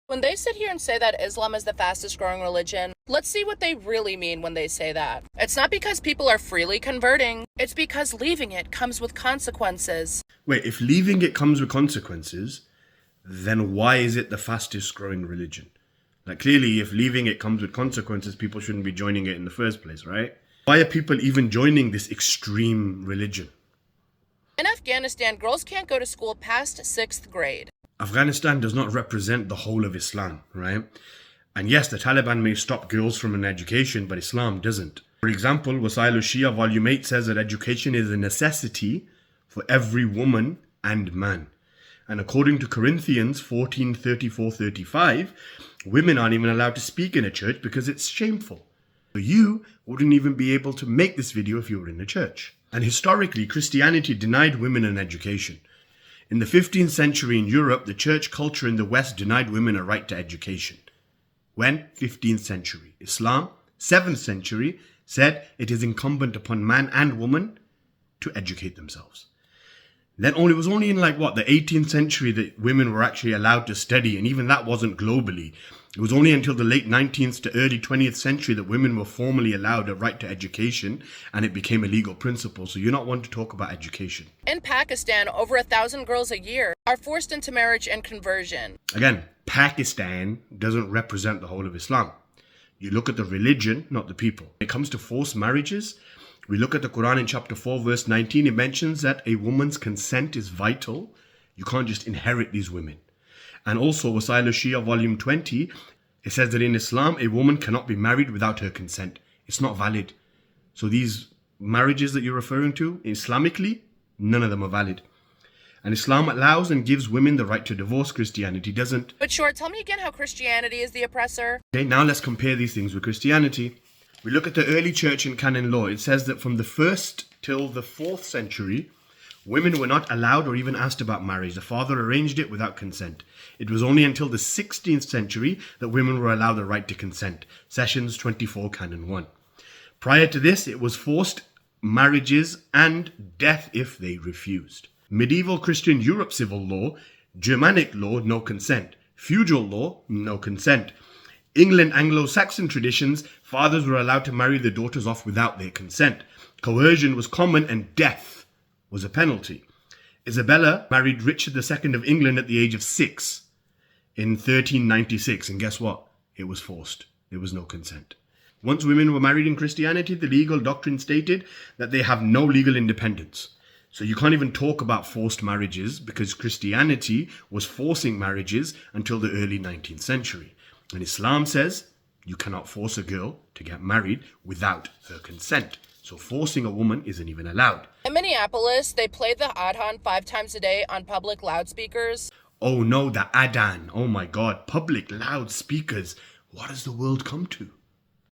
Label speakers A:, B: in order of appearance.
A: When they sit here and say that Islam is the fastest growing religion, let's see what they really mean when they say that. It's not because people are freely converting, it's because leaving it comes with consequences.
B: Wait, if leaving it comes with consequences, then why is it the fastest growing religion? Like, clearly, if leaving it comes with consequences, people shouldn't be joining it in the first place, right? Why are people even joining this extreme religion?
A: In Afghanistan, girls can't go to school past 6th grade.
B: Afghanistan does not represent the whole of Islam, right? And yes, the Taliban may stop girls from an education, but Islam doesn't. For example, Wasail al-Shia Volume 8 says that education is a necessity for every woman and man. And according to Corinthians 14:34-35, women aren't even allowed to speak in a church because it's shameful. So you wouldn't even be able to make this video if you were in a church. And historically, Christianity denied women an education. In the 15th century in Europe, the church culture in the West denied women a right to education. When? 15th century. Islam, 7th century, said it is incumbent upon man and woman to educate themselves. Then it was only in the 18th century that women were actually allowed to study, and even that wasn't globally. It was only until the late 19th to early 20th century that women were formally allowed a right to education, and it became a legal principle. So you're not one to talk about education.
A: In Pakistan, over 1,000 girls a year are forced into marriage and conversion.
B: Again, Pakistan doesn't represent the whole of Islam. You look at the religion, not the people. When it comes to forced marriages, we look at the Quran in chapter 4, verse 19. It mentions that a woman's consent is vital. You can't just inherit these women. And also, Wasail al-Shia Volume 20, it says that in Islam, a woman cannot be married without her consent. It's not valid. So these marriages that you're referring to, Islamically, none of them are valid. And Islam allows and gives women the right to divorce. Christianity doesn't.
A: But sure, tell me again how Christianity is the oppressor.
B: Okay, now let's compare these things with Christianity. We look at the early church in canon law. It says that from the 1st till the 4th century, women were not allowed or even asked about marriage. The father arranged it without consent. It was only until the 16th century that women were allowed the right to consent. Sessions 24, Canon 1. Prior to this, it was forced marriages and death if they refused. Medieval Christian Europe civil law, Germanic law, no consent. Feudal law, no consent. England Anglo-Saxon traditions, fathers were allowed to marry their daughters off without their consent. Coercion was common and death was a penalty. Isabella married Richard II of England at the age of 6 in 1396, and guess what? It was forced. There was no consent. Once women were married in Christianity, the legal doctrine stated that they have no legal independence. So you can't even talk about forced marriages because Christianity was forcing marriages until the early 19th century. And Islam says you cannot force a girl to get married without her consent. So forcing a woman isn't even allowed.
A: In Minneapolis, they play the Adhan 5 times a day on public loudspeakers.
B: Oh no, the Adhan. Oh my God, public loudspeakers. What has the world come to?